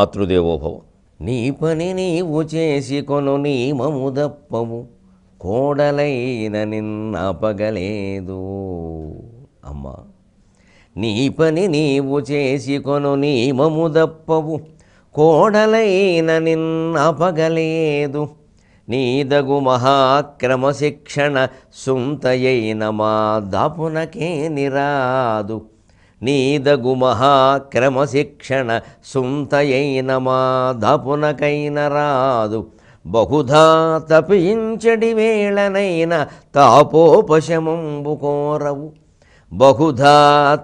మాతృదేవోభవ. నీ పని నీవు చేసి కొను నియమము దప్పవు, కోడలైన నిన్నాపగలేదు. అమ్మా, నీ పని నీవు చేసి కొను నియమము దప్పవు, కోడలైన నిన్నాపగలేదు. నీదగు మహాక్రమ శిక్షణ సుంతయైన మా దాపునకే నిరాదు. నీదగు మహాక్రమ శిక్షణ సుంతయైన మా దాపునకైన రాదు. బహుధా తపించడి వేళనైన తాపోపశమంబు కోరవు. బహుధా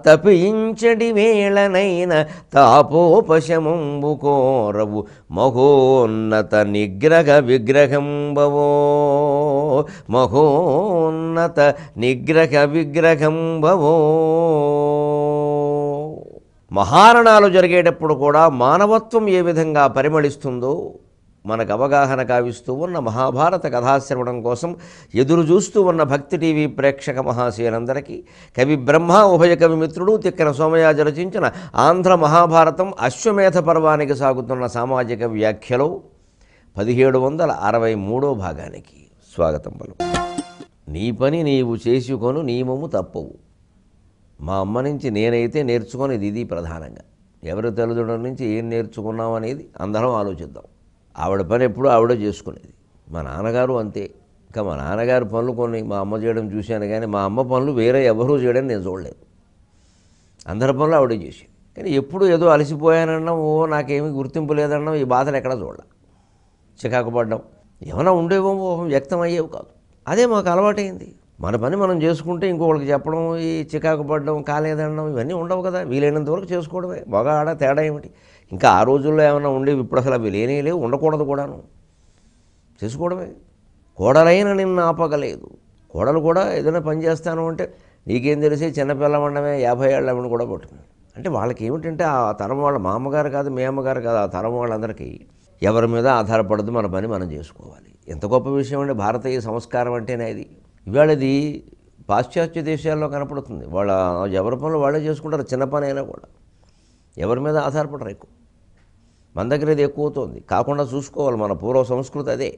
తపించడి వేళనైన తాపోపశమంబు కోరవు. మహోన్నత నిగ్రహ విగ్రహంబవో, మహోన్నత నిగ్రహ విగ్రహంబవో. మహారణాలు జరిగేటప్పుడు కూడా మానవత్వం ఏ విధంగా పరిమళిస్తుందో మనకు అవగాహన కావిస్తూ ఉన్న మహాభారత కథాశ్రవణం కోసం ఎదురు చూస్తూ ఉన్న భక్తి టీవీ ప్రేక్షక మహాశయులందరికీ కవి బ్రహ్మ ఉభయ కవి మిత్రుడు తిక్కన సోమయాజి రచించిన ఆంధ్ర మహాభారతం అశ్వమేధ పర్వానికి సాగుతున్న సామాజిక వ్యాఖ్యలో 1763వ భాగానికి స్వాగతం పలు. నీ పని నీవు చేసుకొను నియమము తప్పవు. మా అమ్మ నుంచి నేనైతే నేర్చుకునేది ఇది ప్రధానంగా. ఎవరి తల్లిదండ్రుల నుంచి ఏం నేర్చుకున్నాం అనేది అందరం ఆలోచిద్దాం. ఆవిడ పని ఎప్పుడూ ఆవిడే చేసుకునేది. మా నాన్నగారు అంతే. ఇంకా మా నాన్నగారి పనులు కొన్ని మా అమ్మ చేయడం చూశాను, కానీ మా అమ్మ పనులు వేరే ఎవరూ చేయడం నేను చూడలేదు. అందరి పనులు ఆవిడే చేసేది. కానీ ఎప్పుడు ఏదో అలసిపోయానన్నాం, నాకేమీ గుర్తింపు లేదన్నాం, ఈ బాధలు ఎక్కడా చూడాలి. చికాకు పడ్డం ఏమైనా ఉండేవో వ్యక్తం అయ్యేవి కాదు. అదే మాకు అలవాటైంది. మన పని మనం చేసుకుంటే ఇంకొకరికి చెప్పడం, ఈ చికాకు పడడం, కాలేదనడం ఇవన్నీ ఉండవు కదా. వీలైనంత వరకు చేసుకోవడమే. మగ ఆడ తేడా ఏమిటి? ఇంకా ఆ రోజుల్లో ఏమైనా ఉండేవి, ఇప్పుడు అసలు అవి లేనే లేవు, ఉండకూడదు కూడాను. చేసుకోవడమే. కోడలైన నిన్ను ఆపగలేదు. కోడలు కూడా ఏదైనా పని చేస్తాను అంటే నీకేం తెలిసి చిన్నపిల్లమండమే 50 ఏళ్ళ ఆవిడని కూడా పట్టుకుని. అంటే వాళ్ళకి ఏమిటంటే ఆ తరం వాళ్ళ మా అమ్మగారు కాదు, మీ అమ్మగారు కాదు, ఆ తరం వాళ్ళందరికీ ఎవరి మీద ఆధారపడదు, మన పని మనం చేసుకోవాలి. ఎంత గొప్ప విషయం అండి భారతీయ సంస్కారం అంటేనే ఇది. ఇవాళ ఇది పాశ్చాత్య దేశాల్లో కనపడుతుంది. వాళ్ళ ఎవరి పనులు వాళ్ళే చేసుకుంటారు, చిన్న పని అయినా కూడా ఎవరి మీద ఆధారపడరు ఎక్కువ. మన దగ్గర ఇది ఎక్కువ అవుతుంది. కాకుండా చూసుకోవాలి, మన పూర్వ సంస్కృతి అదే.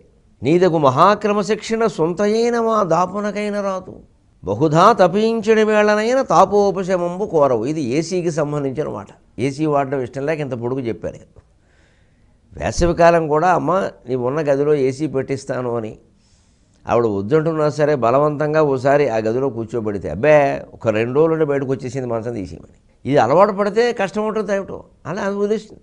నీదగు మహాక్రమ శిక్షణ సొంతయైన మా దాపునకైన రాదు. బహుధా తపించడి వేళనైన తాపోపశమంబు కోరవు. ఇది ఏసీకి సంబంధించిన మాట. ఏసీ వాడడం ఇష్టం లేక ఇంత పొడుగు చెప్పారు. వేసవికాలం కూడా అమ్మ నీవు ఉన్న గదిలో ఏసీ పెట్టిస్తాను అని ఆవిడ వద్దంటున్నా సరే బలవంతంగా ఓసారి ఆ గదిలో కూర్చోబెడితే అబ్బే ఒక 2 రోజులు బయటకు వచ్చేసింది మంచం తీసేయమని. ఇది అలవాటు పడితే కష్టం ఉంటుంది ఏమిటో, అలా అది వదిలేసింది.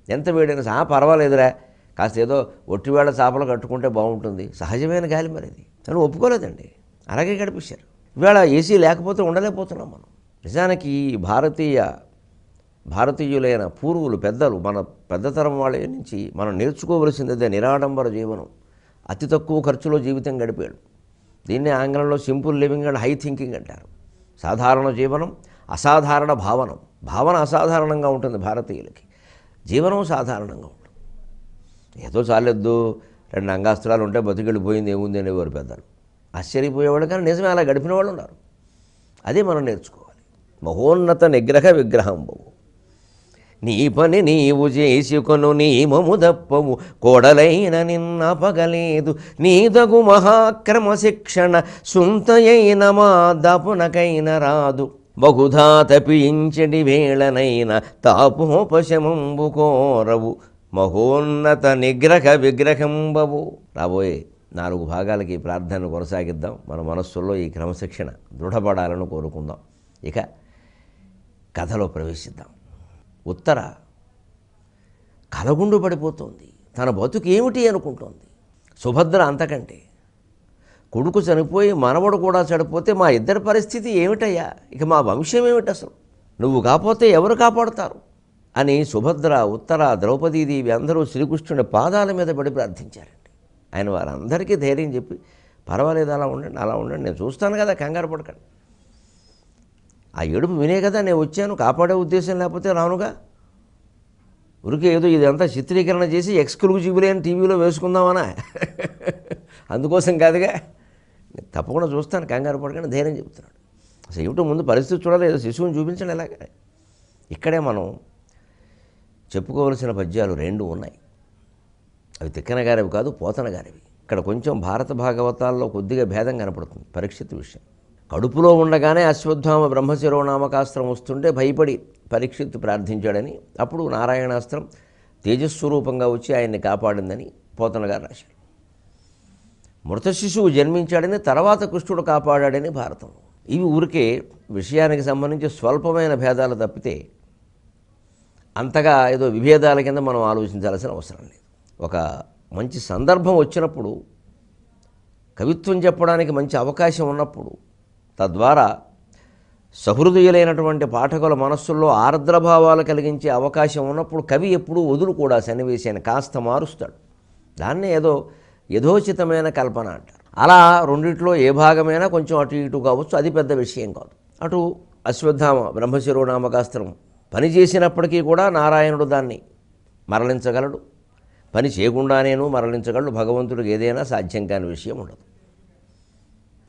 ఎంత వేడైనా పర్వాలేదురా, కాస్త ఏదో ఒట్టివేళ చేపలు కట్టుకుంటే బాగుంటుంది, సహజమైన గాలి మరి అది అని ఒప్పుకోలేదండి. అలాగే గడిపించారు. ఇవాళ ఏసీ లేకపోతే ఉండలేకపోతున్నాం మనం. నిజానికి భారతీయులైన పూర్వులు పెద్దలు, మన పెద్దతరం వాళ్ళ నుంచి మనం నేర్చుకోవలసిందే నిరాడంబర జీవనం. అతి తక్కువ ఖర్చులో జీవితం గడిపాడు. దీన్నే ఆంగ్లంలో simple living and high thinking అంటారు. సాధారణ జీవనం, అసాధారణ భావనం. భావన అసాధారణంగా ఉంటుంది భారతీయులకి, జీవనం సాధారణంగా ఉంటుంది. ఏదో చాలెద్దు 2 అంగాస్త్రాలు ఉంటే బతికెళ్ళిపోయింది ఏముంది అనేవారు పెద్దలు. ఆశ్చర్యపోయేవాళ్ళు, కానీ నిజమే అలా గడిపిన వాళ్ళు ఉన్నారు. అదే మనం నేర్చుకోవాలి. మహోన్నత నిగ్రహ విగ్రహంబు. నీ పని నీవు చేసుకొను నియమము దప్పవు, కోడలైన నిన్నపగలేదు. నీదగు మహాక్రమ శిక్షణ సుంతయైన మా దాపునకైన రాదు. బహుధా తపించడి వేళనైన తాపోపశమంబు కోరవు. మహోన్నత నిగ్రహ విగ్రహంబవు. రాబోయే 4 భాగాలకి ప్రార్థనను కొనసాగిద్దాం. మన మనస్సుల్లో ఈ క్రమశిక్షణ దృఢపడాలని కోరుకుందాం. ఇక కథలో ప్రవేశిద్దాం. ఉత్తర కలగుండు పడిపోతోంది. తన బతుకు ఏమిటి అనుకుంటోంది. సుభద్ర అంతకంటే. కొడుకు చనిపోయి మనవడు కూడా చనిపోతే మా ఇద్దరి పరిస్థితి ఏమిటయ్యా, ఇక మా వంశం ఏమిటి, అసలు నువ్వు కాకపోతే ఎవరు కాపాడుతారు అని సుభద్ర, ఉత్తర, ద్రౌపదీదేవి అందరూ శ్రీకృష్ణుడి పాదాల మీద పడి ప్రార్థించారండి. ఆయన వారందరికీ ధైర్యం చెప్పి పర్వాలేదు, అలా ఉండండి, అలా ఉండండి, నేను చూస్తాను కదా, కంగారు పడకండి. ఆ ఏడుపు వినే కదా నేను వచ్చాను, కాపాడే ఉద్దేశం లేకపోతే రానుగా. ఊరికే ఏదో ఇదంతా చిత్రీకరణ చేసి ఎక్స్క్లూజివ్లీ అని టీవీలో వేసుకుందామనా, అందుకోసం కాదుగా. తప్పకుండా చూస్తాను, కంగారు పడకండి, ధైర్యం చెబుతున్నాడు. అసలు ఏమిటో ముందు పరిస్థితి చూడాలి, ఏదో శిశువుని చూపించండి. ఎలాగా ఇక్కడే మనం చెప్పుకోవలసిన పద్యాలు 2 ఉన్నాయి. అవి తిక్కన గారివి కాదు, పోతన గారివి. ఇక్కడ కొంచెం భారత భాగవతాల్లో కొద్దిగా భేదం కనపడుతుంది పరీక్షిత్ విషయం. కడుపులో ఉండగానే అశ్వత్థామ బ్రహ్మశిరోనామకాస్త్రం వస్తుంటే భయపడి పరీక్షిత్తు ప్రార్థించాడని, అప్పుడు నారాయణాస్త్రం తేజస్వరూపంగా వచ్చి ఆయన్ని కాపాడిందని పోతన గారు రాశాడు. మృత శిశువు జన్మించాడని, తర్వాత కృష్ణుడు కాపాడాడని భారతం. ఇవి ఊరికే విషయానికి సంబంధించి స్వల్పమైన భేదాలు తప్పితే అంతగా ఏదో విభేదాల కింద మనం ఆలోచించాల్సిన అవసరం లేదు. ఒక మంచి సందర్భం వచ్చినప్పుడు, కవిత్వం చెప్పడానికి మంచి అవకాశం ఉన్నప్పుడు, తద్వారా సహృదయులైనటువంటి పాఠకుల మనస్సుల్లో ఆర్ద్రభావాలు కలిగించే అవకాశం ఉన్నప్పుడు కవి ఎప్పుడూ వదులు కూడా సన్నివేశాన్ని కాస్త మారుస్తాడు. దాన్నే ఏదో యథోచితమైన కల్పన అంటారు. అలా రెండిట్లో ఏ భాగమైనా కొంచెం అటు ఇటు కావచ్చు, అది పెద్ద విషయం కాదు. అటు అశ్వత్థామ బ్రహ్మశిరోనామకాస్త్రం పనిచేసినప్పటికీ కూడా నారాయణుడు దాన్ని మరలించగలడు, పని చేయకుండానేనూ మరలించగలడు. భగవంతుడికి ఏదైనా సాధ్యం కాని విషయం ఉండదు.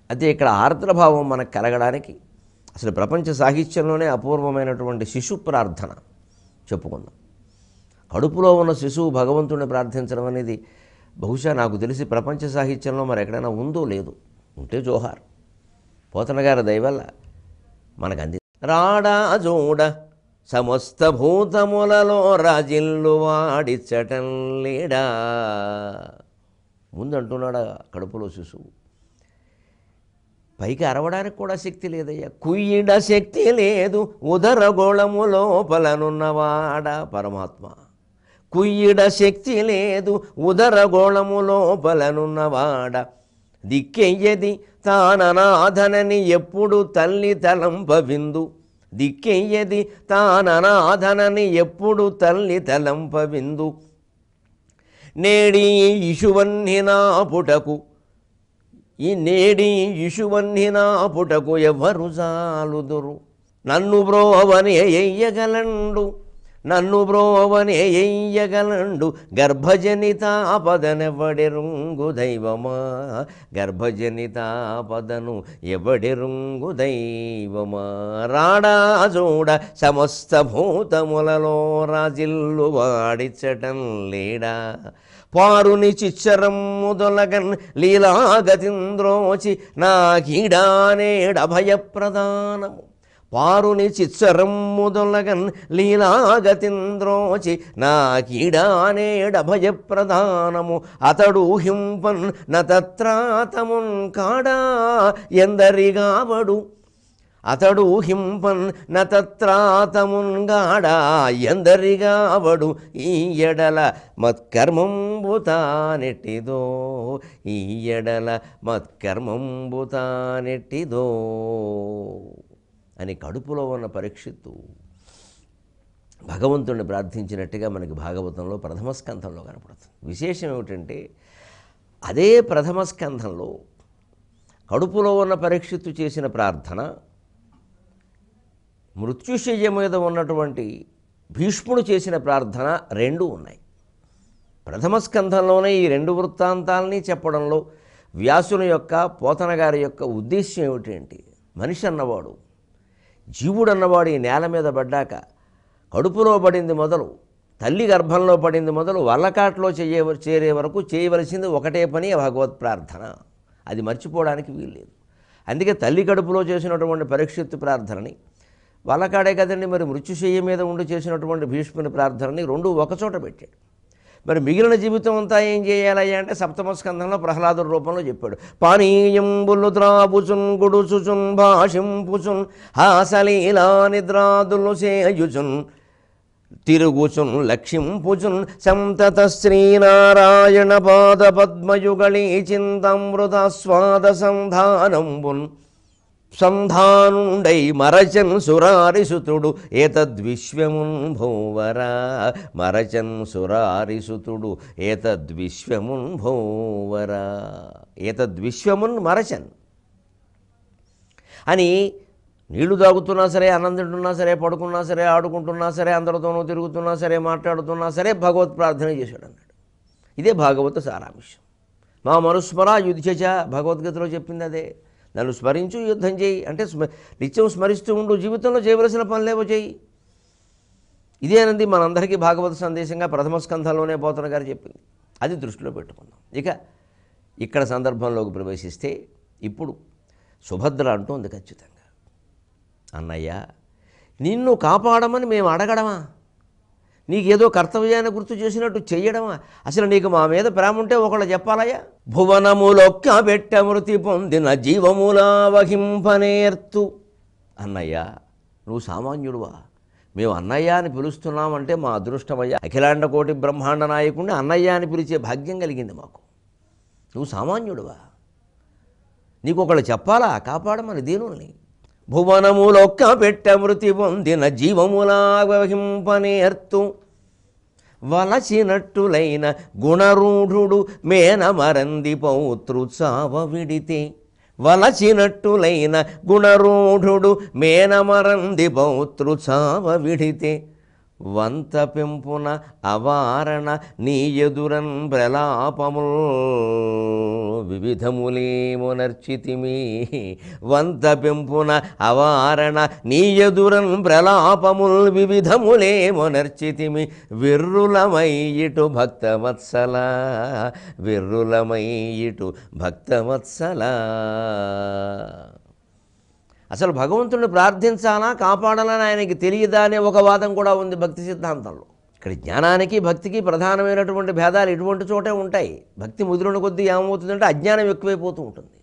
అయితే ఇక్కడ ఆర్ద్రభావం మనకు కలగడానికి అసలు ప్రపంచ సాహిత్యంలోనే అపూర్వమైనటువంటి శిశు ప్రార్థన చెప్పుకుందాం. కడుపులో ఉన్న శిశువు భగవంతుడిని ప్రార్థించడం అనేది బహుశా నాకు తెలిసి ప్రపంచ సాహిత్యంలో మరి ఎక్కడైనా ఉందో లేదు. ఉంటే జోహార్. పోతన గారి దయవల్ల మనకు అంది. రాడా జోడ సమస్త భూతములలో రాజిల్లు వాడిచ్చటం లేడా. ముందు అంటున్నాడా కడుపులో శిశువు. పైకి అరవడానికి కూడా శక్తి లేదయ్యా. కుయ్యిడ శక్తి లేదు ఉదరగోళము లోపలనున్నవాడ పరమాత్మ. కుయ్యిడ శక్తి లేదు ఉదరగోళము లోపలనున్నవాడ. దిక్కెయ్యది తాననాథనని ఎప్పుడు తల్లి తలంపవిందు. దిక్కెయ్యది తాననాథనని ఎప్పుడు తల్లి తలంపవిందు. నేడి ఇషువన్ని నా పుటకు, ఈ నేడి ఇషువన్ని నా పుటకు ఎవరు జాలుదురు. నన్ను బ్రోవని ఎయ్యగలండు, నన్ను బ్రోవని ఎయ్యగలండు. గర్భజనితాపదనెవడెరుంగు దైవమా. గర్భజనితాపదను ఎవడెరుంగు దైవమా. రాడా జోడ సమస్త భూతములలో రాజిల్లు వాడిచ్చటం లేడా. పారుని చిచ్చరం ముదొలగన్ లీలాగతింద్రోచి నా కీడానేడభయప్రదానము. పారుని చిచ్చరం ముదొలగన్ లీలాగతింద్రోచి నా కీడానేడభయప్రదానము. అతడు హింపన్ నతత్రాతమున్ కాడా ఎందరిగావడు. అతడు హింపన్ నతత్రాతమున్గాడా ఎందరిగావడు. ఈ ఎడల మత్కర్మంబుతానెట్టిదో, ఈ ఎడల మత్కర్మంబుతానెట్టిదో అని కడుపులో ఉన్న పరీక్షిత్తు భగవంతుడిని ప్రార్థించినట్టుగా మనకి భాగవతంలో ప్రథమ స్కంధంలో కనపడుతుంది. విశేషం ఏమిటంటే అదే ప్రథమ స్కంధంలో కడుపులో ఉన్న పరీక్షిత్తు చేసిన ప్రార్థన మృత్యుశయ్య మీద ఉన్నటువంటి భీష్ముడు చేసిన ప్రార్థన 2 ఉన్నాయి. ప్రథమ స్కంధంలోనే ఈ 2 వృత్తాంతాలని చెప్పడంలో వ్యాసుని యొక్క, పోతన గారి యొక్క ఉద్దేశ్యం ఏమిటంటే, మనిషి అన్నవాడు, జీవుడు అన్నవాడు ఈ నేల మీద పడ్డాక కడుపులో పడింది మొదలు, తల్లి గర్భంలో పడింది మొదలు, వల్లకాట్లో చేరే వరకు చేయవలసింది ఒకటే పని, భగవత్ ప్రార్థన. అది మర్చిపోవడానికి వీల్లేదు. అందుకే తల్లి కడుపులో చేసినటువంటి పరీక్షిత్తు ప్రార్థనని, వల్లకాడే కదండి మరి మృత్యుశయ్య మీద ఉండి చేసినటువంటి భీష్ముని ప్రార్థనని 2 ఒకచోట పెట్టాడు. మరి మిగిలిన జీవితం అంతా ఏం చేయాలయ్యా అంటే సప్తమ స్కంధంలో ప్రహ్లాదుడి రూపంలో చెప్పాడు. పానీయంబులు త్రాపుచున్ గుడుచుచున్ భాషింపుచున్ హాసలీలా నిద్రాదులు సేయుచున్ తిరుగుచున్ లక్ష్మింపుచున్ సంతత శ్రీనారాయణ పాద పద్మయుగళీ చింతామృతాస్వాద సంధానంబున్ సంధానుండై మరచన్ సురారిసుతుడు ఏతద్విశ్వమున్ భూవరా. మరచన్ సురారిసుతుడు ఏతద్విశ్వమున్ భూవరా. ఏతద్విశ్వమున్ మరచన్ అని నీళ్లు తాగుతున్నా సరే, అన్నం తింటున్నా సరే, పడుకున్నా సరే, ఆడుకుంటున్నా సరే, అందరితోనూ తిరుగుతున్నా సరే, మాట్లాడుతున్నా సరే భగవత్ ప్రార్థన చేశాడు అన్నాడు. ఇదే భాగవత సారాంశం. మా మనుస్మర యుద్ధచ భగవద్గీతలో చెప్పింది అదే. నన్ను స్మరించు, యుద్ధం చేయి అంటే నిత్యం స్మరిస్తూ ఉండు, జీవితంలో చేయవలసిన పనులేవో చేయి. ఇదేనంది మనందరికీ భాగవత సందేశంగా ప్రథమ స్కంధంలోనే పోతన గారు చెప్పింది. అది దృష్టిలో పెట్టుకుందాం. ఇక ఇక్కడ సందర్భంలోకి ప్రవేశిస్తే ఇప్పుడు సుభద్ర అంటోంది ఖచ్చితంగా, అన్నయ్య నిన్ను కాపాడమని మేము అడగడమా, నీకేదో కర్తవ్యాన్ని గుర్తు చేసినట్టు చెయ్యడమా, అసలు నీకు మా మీద ప్రేమ ఉంటే ఒకళ్ళు చెప్పాలయ్యా. భువనములొక్క బెట్ట మృతి పొందిన జీవములా వహింపనేర్తు. అన్నయ్య నువ్వు సామాన్యుడువా, మేము అన్నయ్య అని పిలుస్తున్నామంటే మా అదృష్టమయ్యా. అఖిలాండ కోటి బ్రహ్మాండ నాయకుడిని అన్నయ్య అని పిలిచే భాగ్యం కలిగింది మాకు. నువ్వు సామాన్యుడువా, నీకు ఒకళ్ళు చెప్పాలా కాపాడమని దీనుల్ని. భువనములొక్క పెట్ట మృతి పొందిన జీవములా వహింపనేర్తు. వలచినట్టులైన గుణరూఢుడు మేనమరంది పౌత్రు చావ విడితే. వలచినట్టులైన గుణరూఢుడు మేనమరంది పౌత్రు చావ విడితే. వంత పెంపున అవారణ నీ ఎదురన్ ప్రలాపముల్ వివిధములేమునర్చితిమి. వంత పెంపున అవారణ నీ ఎదురన్ ప్రలాపముల్ వివిధములేమునర్చితిమి. విర్రులమయ్యిటు భక్తవత్సల, విర్రులమయ్యిటు భక్తవత్సల. అసలు భగవంతుడిని ప్రార్థించాలా కాపాడాలని ఆయనకి తెలియదా అనే ఒక వాదం కూడా ఉంది భక్తి సిద్ధాంతంలో. ఇక్కడ జ్ఞానానికి భక్తికి ప్రధానమైనటువంటి భేదాలు ఇటువంటి చోటే ఉంటాయి. భక్తి ముదిరిన కొద్దీ ఏమవుతుందంటే అజ్ఞానం ఎక్కువైపోతూ ఉంటుంది.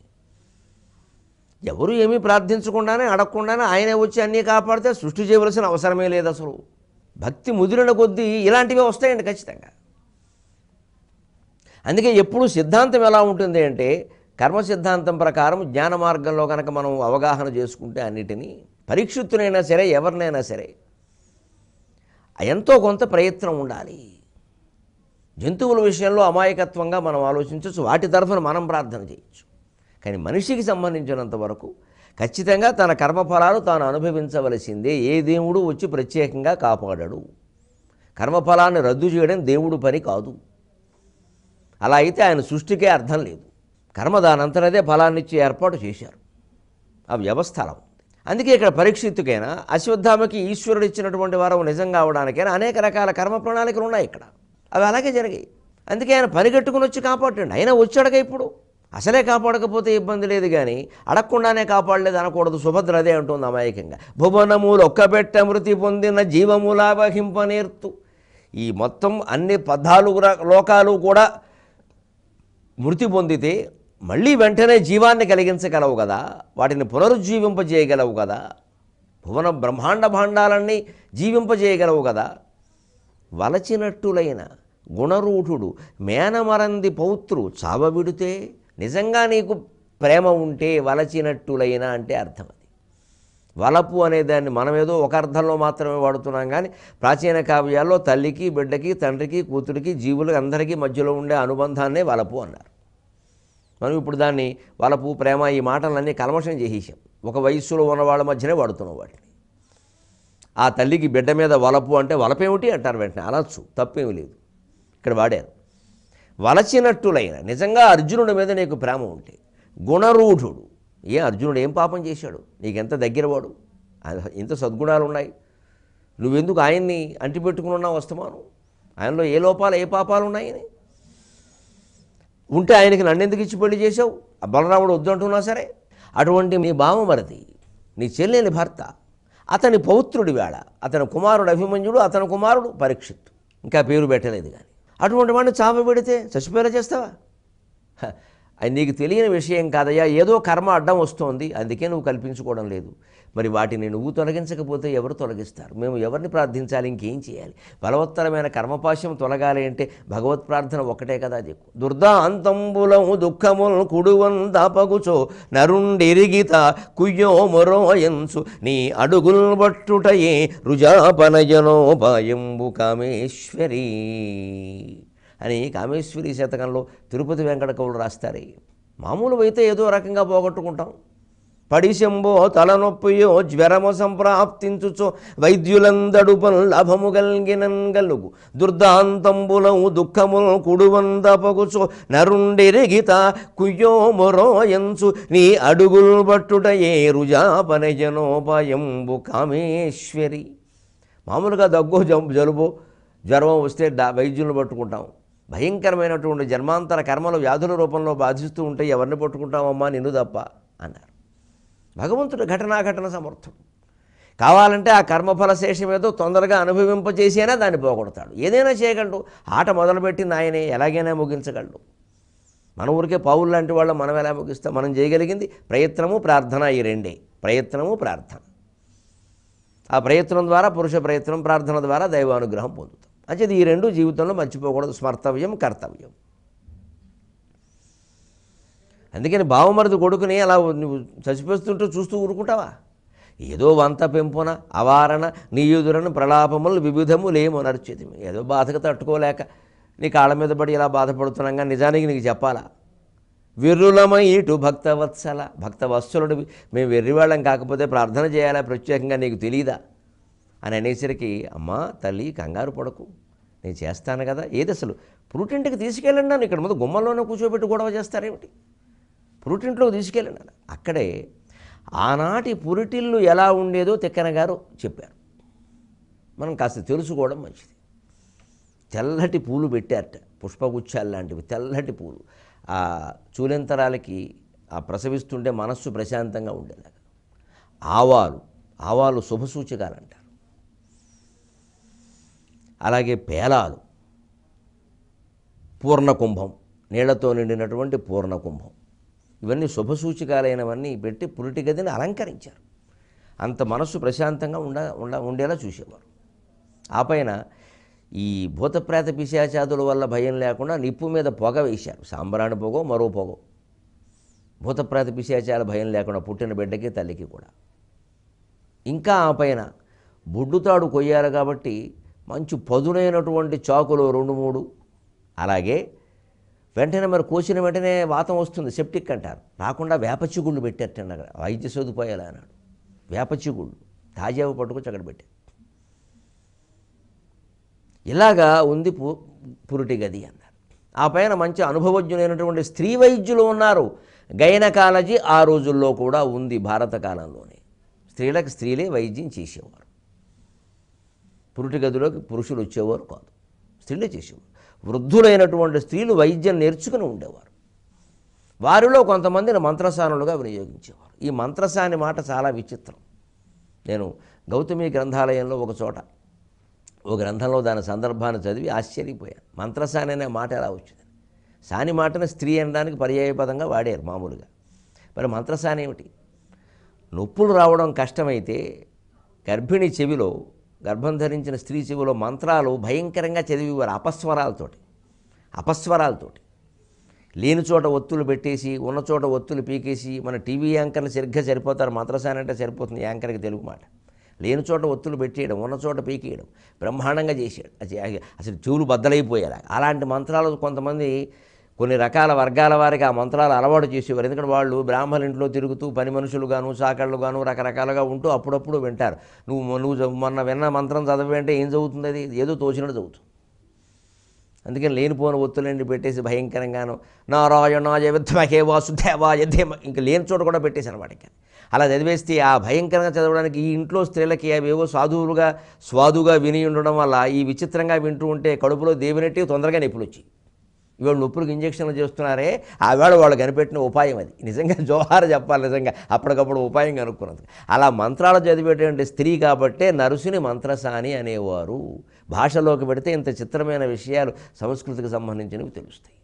ఎవరు ఏమీ ప్రార్థించకుండానే అడగకుండానే ఆయనే వచ్చి అన్నీ కాపాడితే సృష్టి చేయవలసిన అవసరమే లేదు అసలు. భక్తి ముదిరిన కొద్దీ ఇలాంటివే వస్తాయండి ఖచ్చితంగా. అందుకే ఎప్పుడు సిద్ధాంతం ఎలా ఉంటుంది అంటే కర్మ సిద్ధాంతం ప్రకారం జ్ఞాన మార్గంలో కనుక మనం అవగాహన చేసుకుంటే అన్నిటినీ పరీక్షిత్తునైనా సరే ఎవరినైనా సరే ఎంతో కొంత ప్రయత్నం ఉండాలి. జంతువుల విషయంలో అమాయకత్వంగా మనం ఆలోచించవచ్చు, వాటి తరఫున మనం ప్రార్థన చేయొచ్చు. కానీ మనిషికి సంబంధించినంత వరకు ఖచ్చితంగా తన కర్మఫలాలు తాను అనుభవించవలసిందే. ఏ దేవుడు వచ్చి ప్రత్యేకంగా కాపాడడు. కర్మఫలాన్ని రద్దు చేయడం దేవుడు పని కాదు. అలా అయితే ఆయన సృష్టికే అర్థం లేదు. కర్మ దానంతరదే ఫలాన్నిచ్చి ఏర్పాటు చేశారు. ఆ వ్యవస్థ అలా ఉంది. అందుకే ఇక్కడ పరీక్షిత్తుకైనా అశ్వత్థామకి ఈశ్వరుడు ఇచ్చినటువంటి వరం నిజం కావడానికైనా అనేక రకాల కర్మ ప్రణాళికలు ఉన్నాయి ఇక్కడ. అవి అలాగే జరిగాయి. అందుకే ఆయన పరిగెట్టుకుని వచ్చి కాపాడండి. అయినా వచ్చాడుగా ఇప్పుడు. అసలే కాపాడకపోతే ఇబ్బంది లేదు, కానీ అడగకుండానే కాపాడలేదు అనకూడదు. సుభద్ర అదే అంటుంది అమాయకంగా. భువనములు ఒక్కబెట్ట మృతి పొందిన జీవములా వహింపనేర్తు. ఈ మొత్తం అన్ని 14 లోకాలు కూడా మృతి పొందితే మళ్ళీ వెంటనే జీవాన్ని కలిగించగలవు కదా, వాటిని పునరుజ్జీవింపజేయగలవు కదా, భువన బ్రహ్మాండ భాండాలన్నీ జీవింపజేయగలవు కదా. వలచినట్టులైన గుణరూఢుడు మేనమరంది పౌత్రు చావ విడితే. నిజంగా నీకు ప్రేమ ఉంటే వలచినట్టులైన అంటే అర్థం అది. వలపు అనేదాన్ని మనమేదో ఒక అర్థంలో మాత్రమే వాడుతున్నాం, కానీ ప్రాచీన కావ్యాల్లో తల్లికి బిడ్డకి తండ్రికి కూతురికి జీవులకి అందరికీ మధ్యలో ఉండే అనుబంధాన్నే వలపు అన్నారు. మనం ఇప్పుడు దాన్ని వలపు ప్రేమ ఈ మాటలన్నీ కల్మషం చేసేసాం. ఒక వయస్సులో ఉన్న వాళ్ళ మధ్యనే వాడుతున్నాం వాటిని. ఆ తల్లికి బిడ్డ మీద వలపు అంటే వలపేమిటి అంటారు వెంటనే, అనొచ్చు, తప్పేమీ లేదు. ఇక్కడ వాడారు. వలచినట్టులైన నిజంగా అర్జునుడి మీద నీకు ప్రేమ ఉంటే. గుణరూఢుడు, అర్జునుడు ఏం పాపం చేశాడు, నీకెంత దగ్గరవాడు, ఇంత సద్గుణాలు ఉన్నాయి, నువ్వెందుకు ఆయన్ని అంటిపెట్టుకుని ఉన్నావు వస్తమాను, ఆయనలో ఏ లోపాలు ఏ పాపాలు ఉన్నాయని ఉంటే ఆయనకి నన్నెందుకు ఇచ్చి పెళ్లి చేసావు, బలరాముడు వద్దంటున్నా సరే. అటువంటి నీ బావమరిది నీ చెల్లెని భర్త, అతని పౌత్రుడి వేళ, అతని కుమారుడు అభిమన్యుడు, అతని కుమారుడు పరీక్షిత్తు, ఇంకా పేరు పెట్టలేదు. కానీ అటువంటి వాడిని చావ పెడితే చచ్చిపోయేలా చేస్తావా? అది నీకు తెలియని విషయం కాదయ్యా. ఏదో కర్మ అడ్డం వస్తోంది, అందుకే నువ్వు కల్పించుకోవడం లేదు. మరి వాటిని నువ్వు తొలగించకపోతే ఎవరు తొలగిస్తారు? మేము ఎవరిని ప్రార్థించాలి, ఇంకేం చేయాలి? బలవత్తరమైన కర్మపాశం తొలగాలి అంటే భగవత్ ప్రార్థన ఒక్కటే కదా దిక్కు. దుర్దాంతంబులము దుఃఖముల్ కుడువన్ దాపగుచో నరుండిరిగిత కుయ్యో మొరోయంచు నీ అడుగుల్ బట్టుటయే రుజాపనయనోపాయంబు కామేశ్వరీ అని కామేశ్వరి శతకంలో తిరుపతి వెంకట కవులు రాస్తారు. మామూలు అయితే ఏదో రకంగా పోగొట్టుకుంటాం. పడిశంబో తలనొప్పియో జ్వరము సంప్రాప్తించుచో వైద్యులందడు లాభము గల్గినన్ గలుగు దుర్దాంతంబులము దుఃఖములు కుడువందపగుచో నరుండిరిగిత కుయ్యో మొరోయంచు నీ అడుగుల్ బట్టుటయే రుజాపనజనోపాయంబు కామేశ్వరి. మామూలుగా దగ్గు జలుబు జ్వరం వస్తే వైద్యులను పట్టుకుంటాం. భయంకరమైనటువంటి జన్మాంతర కర్మలు వ్యాధుల రూపంలో బాధిస్తూ ఉంటే ఎవరిని పట్టుకుంటామమ్మా, నిన్ను తప్ప అన్నారు. భగవంతుడు ఘటనాఘటన సమర్థుడు. కావాలంటే ఆ కర్మఫల శేషం ఏదో తొందరగా అనుభవింపచేసైనా దాన్ని పోగొడతాడు. ఏదైనా చేయగలడు. ఆట మొదలుపెట్టింది ఆయనే, ఎలాగైనా ముగించగలడు. మన ఊరికే పావులు లాంటి వాళ్ళు మనం ఎలా ముగిస్తాం? మనం చేయగలిగింది ప్రయత్నము ప్రార్థన, ఈ రెండే. ప్రయత్నము ప్రార్థన. ఆ ప్రయత్నం ద్వారా పురుష ప్రయత్నం, ప్రార్థన ద్వారా దైవానుగ్రహం పొందుతాం. అంచేది ఈ రెండు జీవితంలో మర్చిపోకూడదు. స్మర్తవ్యం, కర్తవ్యం. అందుకని బావమరిది కొడుకుని అలా నువ్వు చచ్చిపోతుంటూ చూస్తూ ఊరుకుంటావా? ఏదో వంత పెంపున అవారణ నీయుదురను ప్రలాపములు వివిధములేమో నడిచేది. ఏదో బాధకు తట్టుకోలేక నీ కాళ్ళ మీద పడి ఇలా బాధపడుతున్నాగా నిజానికి నీకు చెప్పాలా? విర్రులమై ఇటు భక్తవత్సల, భక్తవత్సలుడివి, మేము వెర్రివాళ్ళం కాకపోతే ప్రార్థన చేయాలా ప్రత్యేకంగా, నీకు తెలీదా అని అనేసరికి, అమ్మా తల్లి కంగారు పడకు, నేను చేస్తాను కదా. ఏది అసలు పురుటింటికి తీసుకెళ్ళండి నన్ను, ఇక్కడ ముందు గుమ్మల్లోనే కూర్చోబెట్టి గొడవ చేస్తారేమిటి? పురుటింట్లోకి తీసుకెళ్ళండి నన్ను. అక్కడే ఆనాటి పురిటిల్లు ఎలా ఉండేదో తిక్కన గారు చెప్పారు. మనం కాస్త తెలుసుకోవడం మంచిది. తెల్లటి పూలు పెట్టారట, పుష్పగుచ్చాలు లాంటివి, తెల్లటి పూలు. ఆ చూలెంతరాలకి ఆ ప్రసవిస్తుంటే మనస్సు ప్రశాంతంగా ఉండేలాగా. ఆవాలు శుభసూచకాలు అంటారు. అలాగే పేలాలు, పూర్ణకుంభం, నీళ్లతో నిండినటువంటి పూర్ణకుంభం, ఇవన్నీ శుభసూచకాలైనవన్నీ పెట్టి పురిటి గదిని అలంకరించారు. అంత మనస్సు ప్రశాంతంగా ఉండేలా చూసేవారు. ఆ పైన ఈ భూతప్రేత పిశాచాదుల వల్ల భయం లేకుండా నిప్పు మీద పొగ వేశారు. సాంబ్రాణి పొగో మరో పొగో. భూతప్రేత పిశాచాల భయం లేకుండా పుట్టిన బిడ్డకి తల్లికి కూడా. ఇంకా ఆ పైన బొడ్డుతాడు కొయ్యాలి కాబట్టి మంచి పదునైనటువంటి చాకులు 2-3, అలాగే వెంటనే మరి కోసిన వెంటనే వాతం వస్తుంది, సెప్టిక్ అంటారు, రాకుండా వేపచిగుళ్ళు పెట్టేటండి అక్కడ. వైద్య సదుపాయాలు అన్నాడు. వేపచిగుళ్ళు తాజావు పట్టుకొచ్చి అక్కడ పెట్టారు. ఇలాగా ఉంది పురిటి గది అన్నారు. ఆ పైన మంచి అనుభవజ్ఞులైనటువంటి స్త్రీ వైద్యులు ఉన్నారు. గైనకాలజీ ఆ రోజుల్లో కూడా ఉంది. భారత కాలంలోనే స్త్రీలకు స్త్రీలే వైద్యం చేసేవారు. పురిటి గదిలోకి పురుషులు వచ్చేవారు కాదు, స్త్రీలే చేసేవారు. వృద్ధులైనటువంటి స్త్రీలు వైద్యం నేర్చుకుని ఉండేవారు. వారిలో కొంతమందిని మంత్రసానులుగా వినియోగించేవారు. ఈ మంత్రసాని మాట చాలా విచిత్రం. నేను గౌతమి గ్రంథాలయంలో ఒక చోట ఓ గ్రంథంలో దాని సందర్భాన్ని చదివి ఆశ్చర్యపోయాను. మంత్రసాని అనే మాట ఎలా వచ్చింది? సాని మాటను స్త్రీ అనడానికి పర్యాయపదంగా వాడారు మామూలుగా. మరి మంత్రసాని ఏమిటి? నొప్పులు రావడం కష్టమైతే గర్భిణి చెవిలో, గర్భం ధరించిన స్త్రీ చెవిలో మంత్రాలు భయంకరంగా చదివేవారు అపస్వరాలతోటి. లేని చోట ఒత్తులు పెట్టేసి, ఉన్న చోట ఒత్తులు పీకేసి. మన టీవీ యాంకర్లు సరిగ్గా సరిపోతారు, మంత్రసాని అంటే సరిపోతుంది యాంకర్కి తెలుగు మాట. లేని చోట ఒత్తులు పెట్టేయడం, ఉన్న చోట పీకేయడం బ్రహ్మాండంగా చేసాడు. అసలు చెవులు బద్దలైపోయారు. అలాంటి మంత్రాలు కొంతమంది కొన్ని రకాల వర్గాల వారికి ఆ మంత్రాలు అలవాటు చేసేవారు. ఎందుకంటే వాళ్ళు బ్రాహ్మణ ఇంట్లో తిరుగుతూ పని మనుషులుగాను చాకళ్ళుగాను రకరకాలుగా ఉంటూ అప్పుడప్పుడు వింటారు. నువ్వు మొన్న విన్న మంత్రం చదవంటే ఏం చదువుతుంది? అది ఏదో తోచినట్టు చదువుతుంది. అందుకని లేనిపోని ఒత్తులన్నీ పెట్టేసి భయంకరంగాను నారాయణాయ విద్మహే వాసుదేవాయ ధీమహి ఇంక లేని చోట కూడా పెట్టేసి అనమాట. అలా చదివేస్తే ఆ భయంకరంగా చదవడానికి ఈ ఇంట్లో స్త్రీలకి అవేవో స్వాదుగా విని ఉండడం వల్ల ఈ విచిత్రంగా వింటూ ఉంటే కడుపులో దేవినట్టు తొందరగా నొప్పులు వచ్చి ఇవాళ నొప్పులకు ఇంజక్షన్లు చేస్తున్నారే, ఆవేళ వాళ్ళు కనిపెట్టిన ఉపాయం అది. నిజంగా జోహార్ చెప్పాలి, నిజంగా అప్పటికప్పుడు ఉపాయం కనుక్కున్నది. అలా మంత్రాలు చదివేటువంటి స్త్రీ కాబట్టే నరుసుని మంత్రసాని అనేవారు. భాషలోకి పెడితే ఇంత చిత్రమైన విషయాలు సంస్కృతికి సంబంధించినవి తెలుస్తాయి.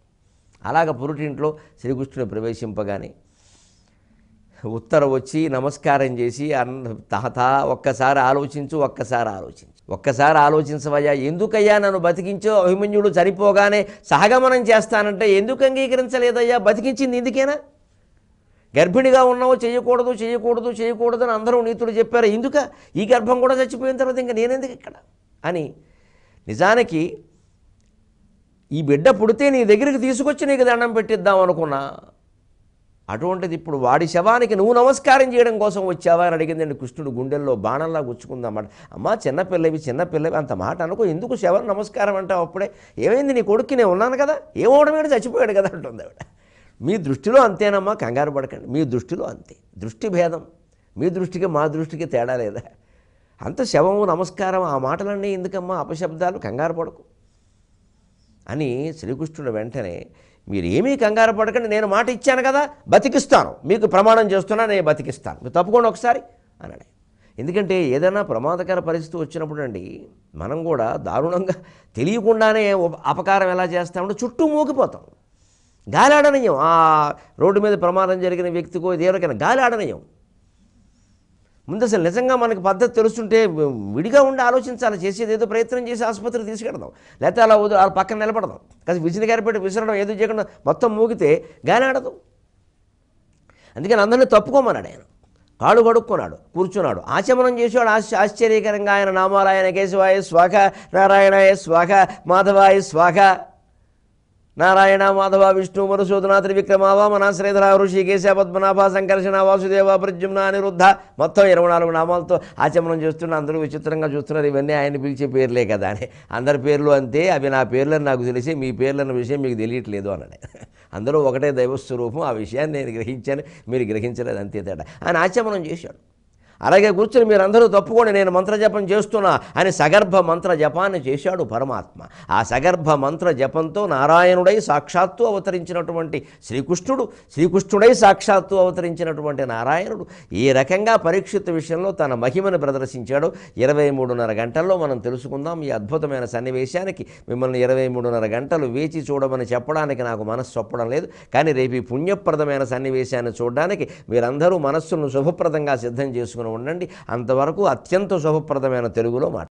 అలాగ పురుటింట్లో శ్రీకృష్ణుని ప్రవేశింపగానే ఉత్తరం వచ్చి నమస్కారం చేసి ఒక్కసారి ఆలోచించవయ్యా, ఎందుకయ్యా నన్ను బతికించో? అభిమన్యుడు చనిపోగానే సహగమనం చేస్తానంటే ఎందుకు అంగీకరించలేదయ్యా? బతికించింది ఇందుకేనా? గర్భిణిగా ఉన్నావు, చేయకూడదు అని అందరూ నీతులు చెప్పారు. ఎందుక ఈ గర్భం కూడా చచ్చిపోయిన తర్వాత ఇంకా నేనెందుకు ఇక్కడ అని. నిజానికి ఈ బిడ్డ పుడితే నీ దగ్గరికి తీసుకొచ్చి నీకు దండం పెట్టిద్దాం అనుకున్నా. అటువంటిది ఇప్పుడు వాడి శవానికి నువ్వు నమస్కారం చేయడం కోసం వచ్చావా అని అడిగిందండి. కృష్ణుడు గుండెల్లో బాణంలా గుచ్చుకుందన్నమాట. అమ్మా చిన్నపిల్లవి అంత మాట అనుకో, ఎందుకు శవం నమస్కారం అంటావు? అప్పుడే ఏమైంది? నీ కొడుక్కి నేను ఉన్నాను కదా, ఏమవడమేడు చచ్చిపోయాడు కదా అంటుంది ఆవిడ. మీ దృష్టిలో అంతేనమ్మా, కంగారు పడకండి. మీ దృష్టిలో అంతే. దృష్టి భేదం. మీ దృష్టికి మా దృష్టికి తేడా లేదా? అంత శవము నమస్కారం ఆ మాటలన్నీ ఎందుకమ్మా అపశబ్దాలు, కంగారు పడకు అని శ్రీకృష్ణుడు వెంటనే మీరు ఏమీ కంగారు పడకండి, నేను మాట ఇచ్చాను కదా, బతికిస్తాను, మీకు ప్రమాణం చేస్తున్నా నేను బతికిస్తాను, మీరు తప్పుకోండి ఒకసారి అన్నాడు. ఎందుకంటే ఏదైనా ప్రమాదకర పరిస్థితి వచ్చినప్పుడు అండి మనం కూడా దారుణంగా తెలియకుండానే అపకారం ఎలా చేస్తామంటే చుట్టూ మూగిపోతాం, గాలి ఆడనీయం. ఆ రోడ్డు మీద ప్రమాదం జరిగిన వ్యక్తికో దేవరికైనా గాలి ఆడనీయం. ముందు అసలు నిజంగా మనకి పద్ధతి తెలుస్తుంటే విడిగా ఉండి ఆలోచించాలి, చేసేది ఏదో ప్రయత్నం చేసి ఆసుపత్రికి తీసుకెడదాం, లేకపోతే అలా పక్కన నిలబడదాం. కాదు విసిరిగారి పెట్టి విసరడం ఏదో చేయకుండా మొత్తం మూగితే గాలి ఆడదు. అందుకని అందరినీ తప్పుకోమన్నాడు ఆయన. కాడు కడుక్కున్నాడు, కూర్చున్నాడు, ఆచమనం చేసేవాడు. ఆశ్చర్యకరంగా ఆయన నామారాయణ కేశవాయ స్వాఖ, నారాయణాయ స్వాఖ, మాధవాయ స్వాఖ, నారాయణ మాధవ విష్ణు మధుసూదన త్రివిక్రమ వామనాశ్రేధర ఋషికేశ పద్మనాభ సంకర్షణ వాసుదేవ ప్రద్యుమ్న అనిరుద్ధ, మొత్తం 24 నామాలతో ఆచమనం చేస్తున్న అందరూ విచిత్రంగా చూస్తున్నారు. ఇవన్నీ ఆయన పిలిచే పేర్లే కదా అని. అందరి పేర్లు అంతే, అవి నా పేర్లని నాకు తెలిసి మీ పేర్లన్న విషయం మీకు తెలియట్లేదు అన్నాడు. అందరూ ఒకటే దైవస్వరూపం, ఆ విషయాన్ని నేను గ్రహించాను, మీరు గ్రహించలేదు, అంతే తేడా. ఆయన ఆచమనం చేశాడు. అలాగే కూర్చొని మీరందరూ తప్పుకొని నేను మంత్రజపం చేస్తున్నా అని సగర్భ మంత్ర జపాన్ని చేశాడు పరమాత్మ. ఆ సగర్భ మంత్ర జపంతో నారాయణుడై సాక్షాత్తు అవతరించినటువంటి శ్రీకృష్ణుడై సాక్షాత్తు అవతరించినటువంటి నారాయణుడు ఈ రకంగా పరీక్షిత్ విషయంలో తన మహిమను ప్రదర్శించాడు. 23:30 గంటల్లో మనం తెలుసుకుందాం ఈ అద్భుతమైన సన్నివేశానికి. మిమ్మల్ని 23:30 గంటలు వేచి చూడమని చెప్పడానికి నాకు మనస్సు ఒప్పడం లేదు, కానీ రేపు ఈ పుణ్యప్రదమైన సన్నివేశాన్ని చూడడానికి మీరందరూ మనస్సును శుభప్రదంగా సిద్ధం చేసుకుని ఉండండి. అంతవరకు అత్యంత శుభప్రదమైన తెలుగులో మాట.